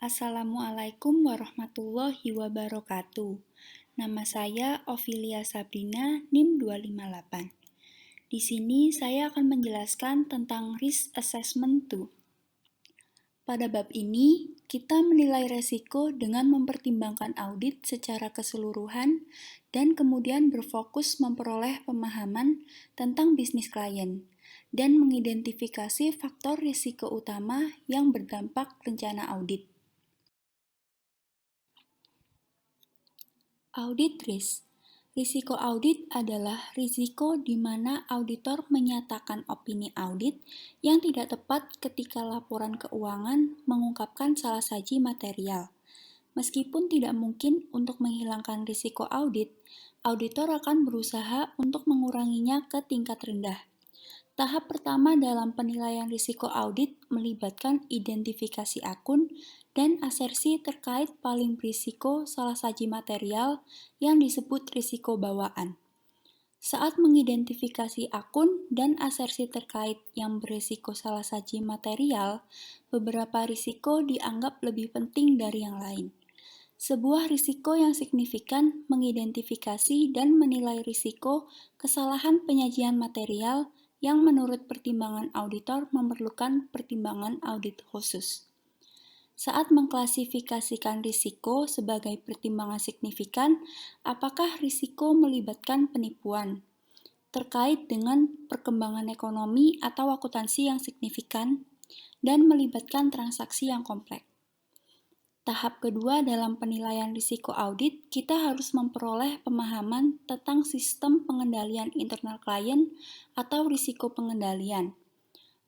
Assalamualaikum warahmatullahi wabarakatuh. Nama saya Ovilia Sabrina, NIM 258. Di sini saya akan menjelaskan tentang Risk Assessment 2. Pada bab ini, kita menilai resiko dengan mempertimbangkan audit secara keseluruhan dan kemudian berfokus memperoleh pemahaman tentang bisnis klien dan mengidentifikasi faktor risiko utama yang berdampak rencana audit. Audit risk. Risiko audit adalah risiko di mana auditor menyatakan opini audit yang tidak tepat ketika laporan keuangan mengungkapkan salah saji material. Meskipun tidak mungkin untuk menghilangkan risiko audit, auditor akan berusaha untuk menguranginya ke tingkat rendah. Tahap pertama dalam penilaian risiko audit melibatkan identifikasi akun dan asersi terkait paling berisiko salah saji material yang disebut risiko bawaan. Saat mengidentifikasi akun dan asersi terkait yang berisiko salah saji material, beberapa risiko dianggap lebih penting dari yang lain. Sebuah risiko yang signifikan mengidentifikasi dan menilai risiko kesalahan penyajian material yang menurut pertimbangan auditor memerlukan pertimbangan audit khusus. Saat mengklasifikasikan risiko sebagai pertimbangan signifikan, apakah risiko melibatkan penipuan terkait dengan perkembangan ekonomi atau akuntansi yang signifikan dan melibatkan transaksi yang kompleks. Tahap kedua dalam penilaian risiko audit, kita harus memperoleh pemahaman tentang sistem pengendalian internal klien atau risiko pengendalian.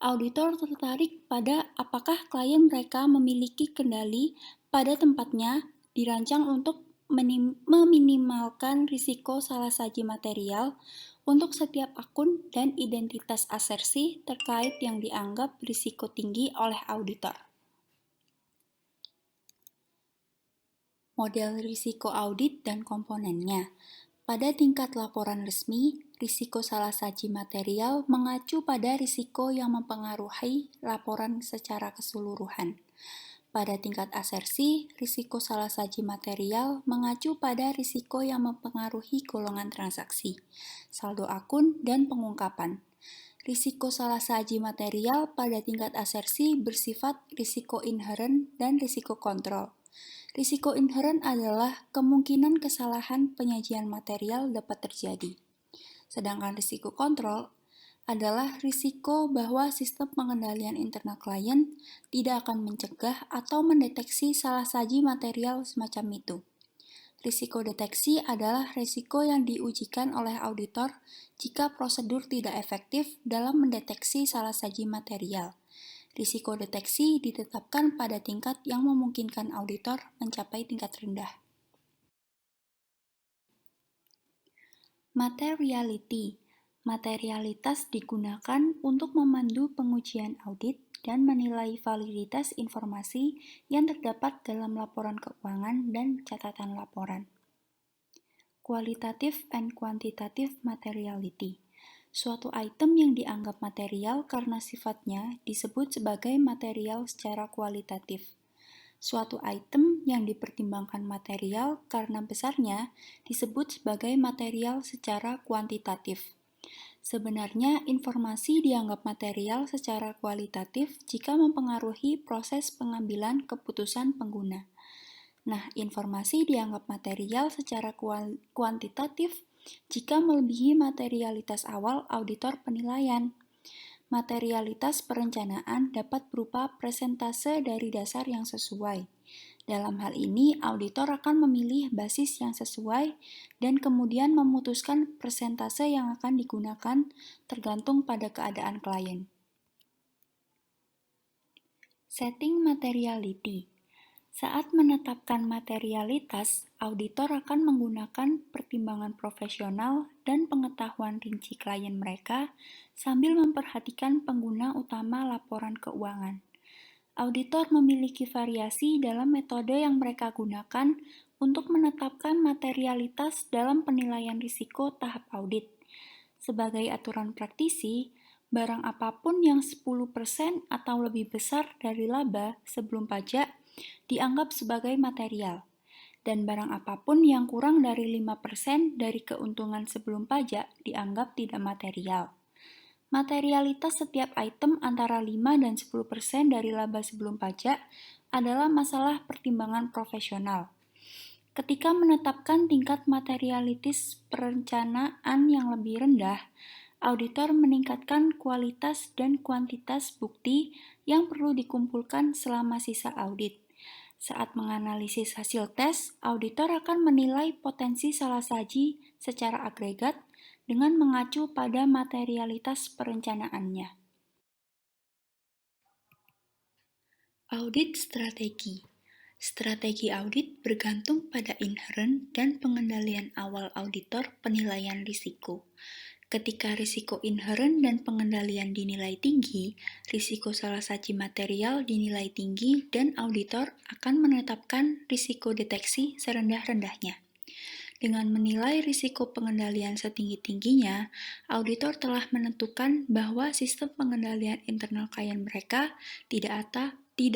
Auditor tertarik pada apakah klien mereka memiliki kendali pada tempatnya dirancang untuk meminimalkan risiko salah saji material untuk setiap akun dan identitas asersi terkait yang dianggap risiko tinggi oleh auditor. Model risiko audit dan komponennya. Pada tingkat laporan resmi, risiko salah saji material mengacu pada risiko yang mempengaruhi laporan secara keseluruhan. Pada tingkat asersi, risiko salah saji material mengacu pada risiko yang mempengaruhi golongan transaksi, saldo akun, dan pengungkapan. Risiko salah saji material pada tingkat asersi bersifat risiko inheren dan risiko kontrol. Risiko inheren adalah kemungkinan kesalahan penyajian material dapat terjadi. Sedangkan risiko kontrol adalah risiko bahwa sistem pengendalian internal klien tidak akan mencegah atau mendeteksi salah saji material semacam itu. Risiko deteksi adalah risiko yang diujikan oleh auditor jika prosedur tidak efektif dalam mendeteksi salah saji material. Risiko deteksi ditetapkan pada tingkat yang memungkinkan auditor mencapai tingkat rendah. Materiality. Materialitas digunakan untuk memandu pengujian audit dan menilai validitas informasi yang terdapat dalam laporan keuangan dan catatan laporan. Qualitative and quantitative materiality. Suatu item yang dianggap material karena sifatnya disebut sebagai material secara kualitatif. Suatu item yang dipertimbangkan material karena besarnya disebut sebagai material secara kuantitatif. Sebenarnya, informasi dianggap material secara kualitatif jika mempengaruhi proses pengambilan keputusan pengguna. Nah, informasi dianggap material secara kuantitatif jika melebihi materialitas awal auditor penilaian. Materialitas perencanaan dapat berupa persentase dari dasar yang sesuai. Dalam hal ini, auditor akan memilih basis yang sesuai dan kemudian memutuskan persentase yang akan digunakan tergantung pada keadaan klien. Setting materiality. Saat menetapkan materialitas, auditor akan menggunakan pertimbangan profesional dan pengetahuan rinci klien mereka sambil memperhatikan pengguna utama laporan keuangan. Auditor memiliki variasi dalam metode yang mereka gunakan untuk menetapkan materialitas dalam penilaian risiko tahap audit. Sebagai aturan praktisi, barang apapun yang 10% atau lebih besar dari laba sebelum pajak dianggap sebagai material, dan barang apapun yang kurang dari 5% dari keuntungan sebelum pajak dianggap tidak material. Materialitas setiap item antara 5 dan 10% dari laba sebelum pajak adalah masalah pertimbangan profesional. Ketika menetapkan tingkat materialitas perencanaan yang lebih rendah, auditor meningkatkan kualitas dan kuantitas bukti yang perlu dikumpulkan selama sisa audit. Saat menganalisis hasil tes, auditor akan menilai potensi salah saji secara agregat dengan mengacu pada materialitas perencanaannya. Audit strategi. Strategi audit bergantung pada inherent dan pengendalian awal auditor penilaian risiko. Ketika risiko inherent dan pengendalian dinilai tinggi, risiko salah saji material dinilai tinggi dan auditor akan menetapkan risiko deteksi serendah-rendahnya. Dengan menilai risiko pengendalian setinggi-tingginya, auditor telah menentukan bahwa sistem pengendalian internal klien mereka tidak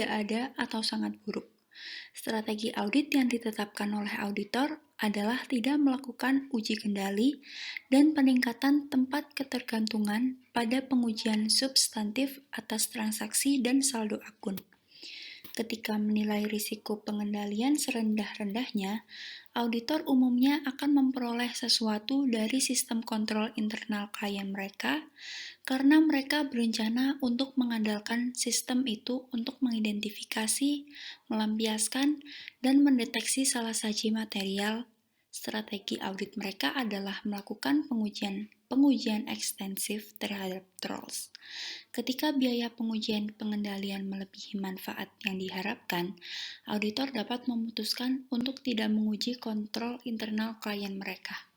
ada atau sangat buruk. Strategi audit yang ditetapkan oleh auditor adalah tidak melakukan uji kendali dan peningkatan tempat ketergantungan pada pengujian substantif atas transaksi dan saldo akun. Ketika menilai risiko pengendalian serendah-rendahnya, auditor umumnya akan memperoleh sesuatu dari sistem kontrol internal klien mereka karena mereka berencana untuk mengandalkan sistem itu untuk mengidentifikasi, melampiaskan, dan mendeteksi salah saji material. Strategi audit mereka adalah melakukan pengujian ekstensif terhadap trolls. Ketika biaya pengujian pengendalian melebihi manfaat yang diharapkan, auditor dapat memutuskan untuk tidak menguji kontrol internal klien mereka.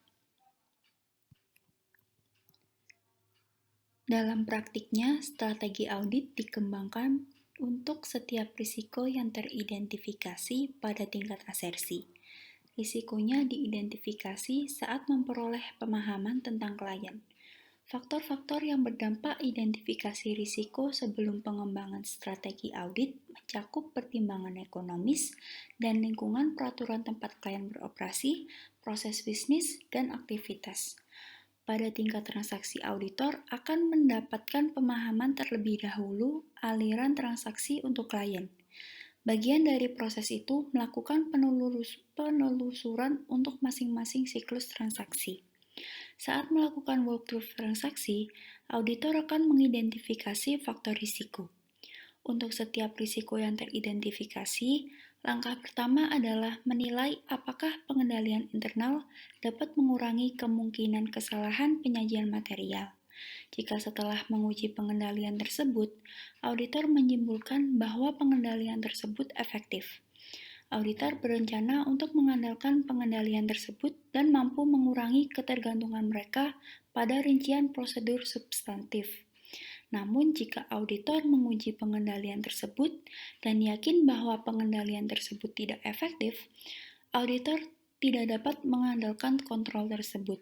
Dalam praktiknya, strategi audit dikembangkan untuk setiap risiko yang teridentifikasi pada tingkat asersi. Risikonya diidentifikasi saat memperoleh pemahaman tentang klien. Faktor-faktor yang berdampak identifikasi risiko sebelum pengembangan strategi audit mencakup pertimbangan ekonomis dan lingkungan peraturan tempat klien beroperasi, proses bisnis, dan aktivitas. Pada tingkat transaksi, auditor akan mendapatkan pemahaman terlebih dahulu aliran transaksi untuk klien. Bagian dari proses itu melakukan penelusuran untuk masing-masing siklus transaksi. Saat melakukan walkthrough transaksi, auditor akan mengidentifikasi faktor risiko. Untuk setiap risiko yang teridentifikasi, langkah pertama adalah menilai apakah pengendalian internal dapat mengurangi kemungkinan kesalahan penyajian material. Jika setelah menguji pengendalian tersebut, auditor menyimpulkan bahwa pengendalian tersebut efektif. Auditor berencana untuk mengandalkan pengendalian tersebut dan mampu mengurangi ketergantungan mereka pada rincian prosedur substantif. Namun, jika auditor menguji pengendalian tersebut dan yakin bahwa pengendalian tersebut tidak efektif, auditor tidak dapat mengandalkan kontrol tersebut.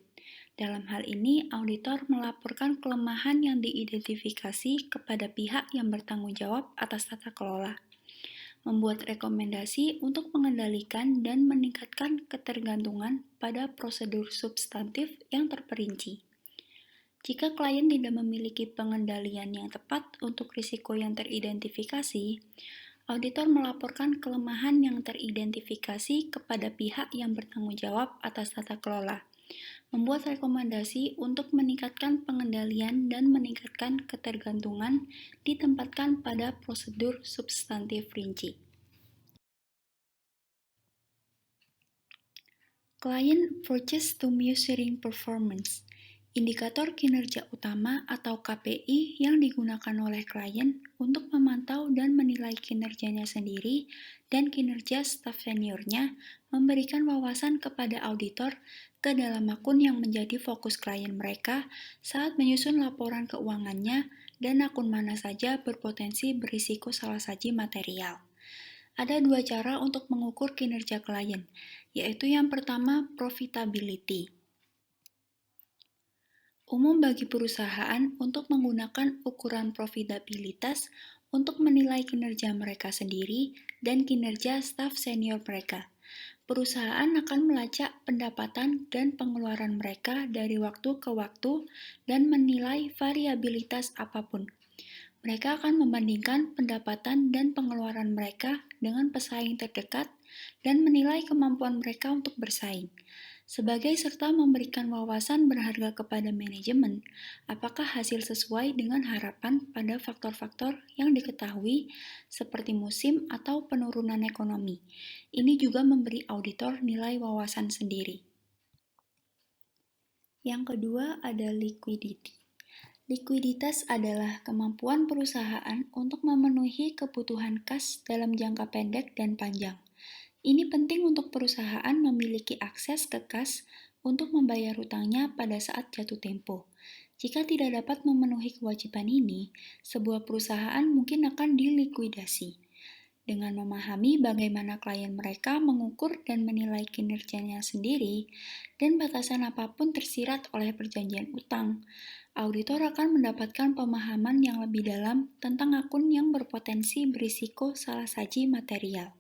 Dalam hal ini, auditor melaporkan kelemahan yang diidentifikasi kepada pihak yang bertanggung jawab atas tata kelola, membuat rekomendasi untuk mengendalikan dan meningkatkan ketergantungan pada prosedur substantif yang terperinci. Jika klien tidak memiliki pengendalian yang tepat untuk risiko yang teridentifikasi, auditor melaporkan kelemahan yang teridentifikasi kepada pihak yang bertanggung jawab atas tata kelola, membuat rekomendasi untuk meningkatkan pengendalian dan meningkatkan ketergantungan ditempatkan pada prosedur substantif rinci. Client Purchase to Measuring Performance, indikator kinerja utama atau KPI yang digunakan oleh klien untuk memantau dan menilai kinerjanya sendiri dan kinerja staf seniornya, memberikan wawasan kepada auditor ke dalam akun yang menjadi fokus klien mereka saat menyusun laporan keuangannya dan akun mana saja berpotensi berisiko salah saji material. Ada dua cara untuk mengukur kinerja klien, yaitu yang pertama profitability. Umum bagi perusahaan untuk menggunakan ukuran profitabilitas untuk menilai kinerja mereka sendiri dan kinerja staf senior mereka. Perusahaan akan melacak pendapatan dan pengeluaran mereka dari waktu ke waktu dan menilai variabilitas apapun. Mereka akan membandingkan pendapatan dan pengeluaran mereka dengan pesaing terdekat dan menilai kemampuan mereka untuk bersaing. Sebagai serta memberikan wawasan berharga kepada manajemen, apakah hasil sesuai dengan harapan pada faktor-faktor yang diketahui seperti musim atau penurunan ekonomi. Ini juga memberi auditor nilai wawasan sendiri. Yang kedua ada liquidity. Likuiditas adalah kemampuan perusahaan untuk memenuhi kebutuhan kas dalam jangka pendek dan panjang. Ini penting untuk perusahaan memiliki akses ke kas untuk membayar hutangnya pada saat jatuh tempo. Jika tidak dapat memenuhi kewajiban ini, sebuah perusahaan mungkin akan dilikuidasi. Dengan memahami bagaimana klien mereka mengukur dan menilai kinerjanya sendiri, dan batasan apapun tersirat oleh perjanjian utang, auditor akan mendapatkan pemahaman yang lebih dalam tentang akun yang berpotensi berisiko salah saji material.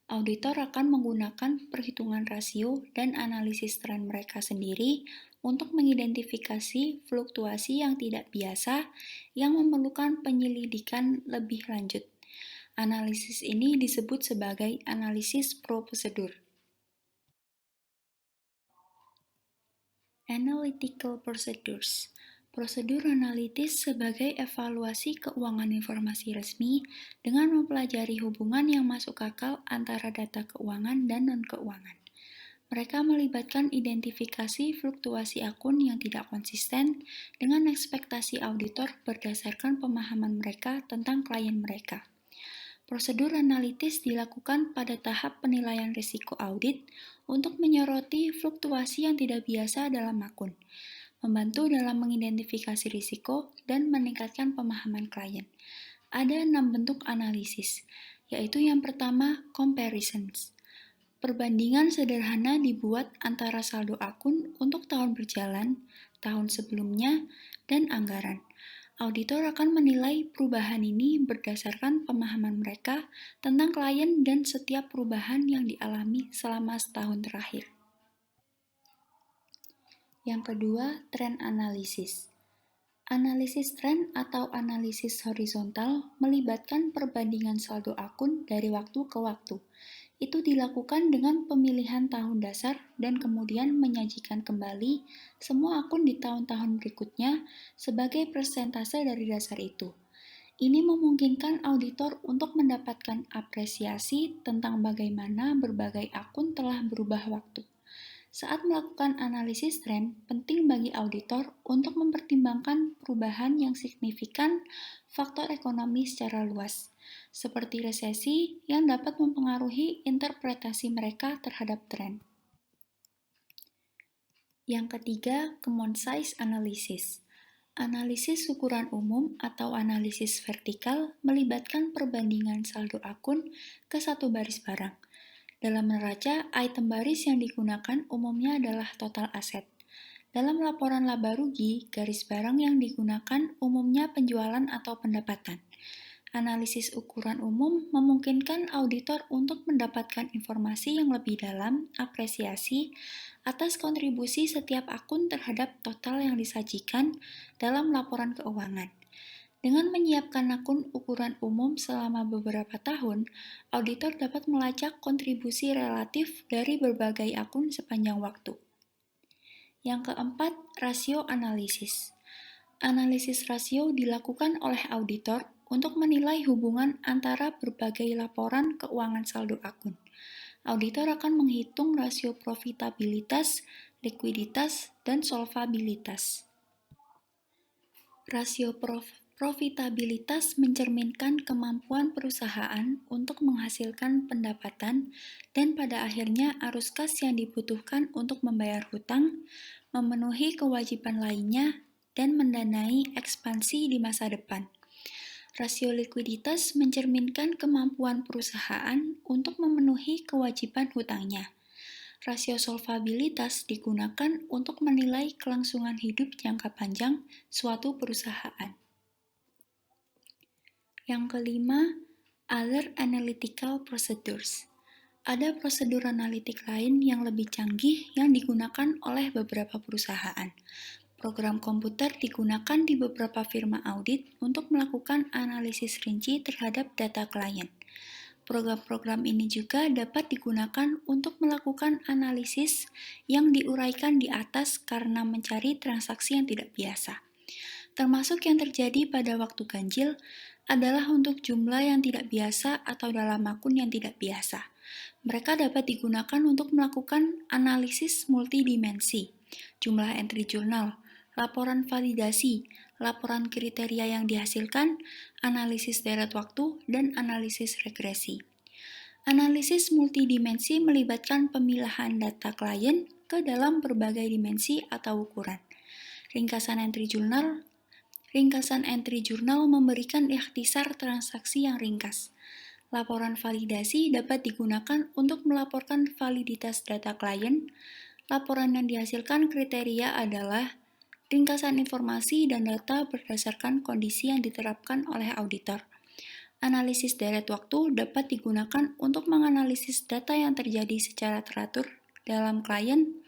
Auditor akan menggunakan perhitungan rasio dan analisis tren mereka sendiri untuk mengidentifikasi fluktuasi yang tidak biasa yang memerlukan penyelidikan lebih lanjut. Analisis ini disebut sebagai analisis prosedur. Analytical procedures. Prosedur analitis sebagai evaluasi keuangan informasi resmi dengan mempelajari hubungan yang masuk akal antara data keuangan dan non-keuangan. Mereka melibatkan identifikasi fluktuasi akun yang tidak konsisten dengan ekspektasi auditor berdasarkan pemahaman mereka tentang klien mereka. Prosedur analitis dilakukan pada tahap penilaian risiko audit untuk menyoroti fluktuasi yang tidak biasa dalam akun, membantu dalam mengidentifikasi risiko, dan meningkatkan pemahaman klien. Ada 6 bentuk analisis, yaitu yang pertama, comparisons. Perbandingan sederhana dibuat antara saldo akun untuk tahun berjalan, tahun sebelumnya, dan anggaran. Auditor akan menilai perubahan ini berdasarkan pemahaman mereka tentang klien dan setiap perubahan yang dialami selama setahun terakhir. Yang kedua, trend analisis. Analisis tren atau analisis horizontal melibatkan perbandingan saldo akun dari waktu ke waktu. Itu dilakukan dengan pemilihan tahun dasar dan kemudian menyajikan kembali semua akun di tahun-tahun berikutnya sebagai persentase dari dasar itu. Ini memungkinkan auditor untuk mendapatkan apresiasi tentang bagaimana berbagai akun telah berubah waktu. Saat melakukan analisis tren, penting bagi auditor untuk mempertimbangkan perubahan yang signifikan faktor ekonomi secara luas, seperti resesi yang dapat mempengaruhi interpretasi mereka terhadap tren. Yang ketiga, common size analysis. Analisis ukuran umum atau analisis vertikal melibatkan perbandingan saldo akun ke satu baris barang. Dalam neraca, item baris yang digunakan umumnya adalah total aset. Dalam laporan laba rugi, garis barang yang digunakan umumnya penjualan atau pendapatan. Analisis ukuran umum memungkinkan auditor untuk mendapatkan informasi yang lebih dalam, apresiasi atas kontribusi setiap akun terhadap total yang disajikan dalam laporan keuangan. Dengan menyiapkan akun ukuran umum selama beberapa tahun, auditor dapat melacak kontribusi relatif dari berbagai akun sepanjang waktu. Yang keempat, rasio analisis. Analisis rasio dilakukan oleh auditor untuk menilai hubungan antara berbagai laporan keuangan saldo akun. Auditor akan menghitung rasio profitabilitas, likuiditas, dan solvabilitas. Rasio profitabilitas mencerminkan kemampuan perusahaan untuk menghasilkan pendapatan dan pada akhirnya arus kas yang dibutuhkan untuk membayar hutang, memenuhi kewajiban lainnya, dan mendanai ekspansi di masa depan. Rasio likuiditas mencerminkan kemampuan perusahaan untuk memenuhi kewajiban hutangnya. Rasio solvabilitas digunakan untuk menilai kelangsungan hidup jangka panjang suatu perusahaan. Yang kelima, other analytical procedures. Ada prosedur analitik lain yang lebih canggih yang digunakan oleh beberapa perusahaan. Program komputer digunakan di beberapa firma audit untuk melakukan analisis rinci terhadap data klien. Program-program ini juga dapat digunakan untuk melakukan analisis yang diuraikan di atas karena mencari transaksi yang tidak biasa. Termasuk yang terjadi pada waktu ganjil adalah untuk jumlah yang tidak biasa atau dalam akun yang tidak biasa. Mereka dapat digunakan untuk melakukan analisis multidimensi, jumlah entry jurnal, laporan validasi, laporan kriteria yang dihasilkan, analisis deret waktu, dan analisis regresi. Analisis multidimensi melibatkan pemilahan data klien ke dalam berbagai dimensi atau ukuran. Ringkasan entry jurnal memberikan ikhtisar transaksi yang ringkas. Laporan validasi dapat digunakan untuk melaporkan validitas data klien. Laporan yang dihasilkan kriteria adalah ringkasan informasi dan data berdasarkan kondisi yang diterapkan oleh auditor. Analisis deret waktu dapat digunakan untuk menganalisis data yang terjadi secara teratur dalam klien.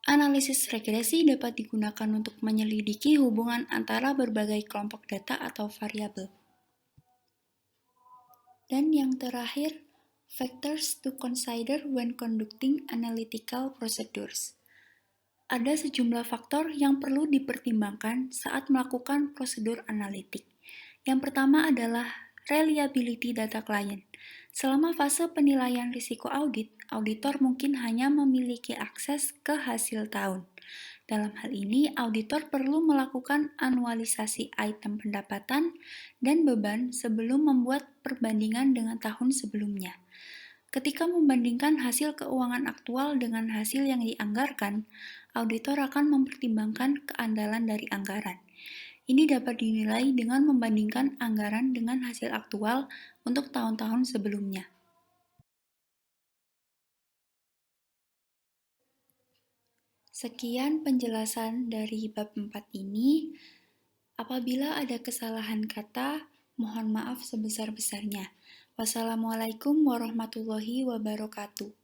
Analisis regresi dapat digunakan untuk menyelidiki hubungan antara berbagai kelompok data atau variabel. Dan yang terakhir, factors to consider when conducting analytical procedures. Ada sejumlah faktor yang perlu dipertimbangkan saat melakukan prosedur analitik. Yang pertama adalah reliability data klien. Selama fase penilaian risiko audit, auditor mungkin hanya memiliki akses ke hasil tahun. Dalam hal ini, auditor perlu melakukan anualisasi item pendapatan dan beban sebelum membuat perbandingan dengan tahun sebelumnya. Ketika membandingkan hasil keuangan aktual dengan hasil yang dianggarkan, auditor akan mempertimbangkan keandalan dari anggaran. Ini dapat dinilai dengan membandingkan anggaran dengan hasil aktual untuk tahun-tahun sebelumnya. Sekian penjelasan dari bab 4 ini. Apabila ada kesalahan kata, mohon maaf sebesar-besarnya. Wassalamualaikum warahmatullahi wabarakatuh.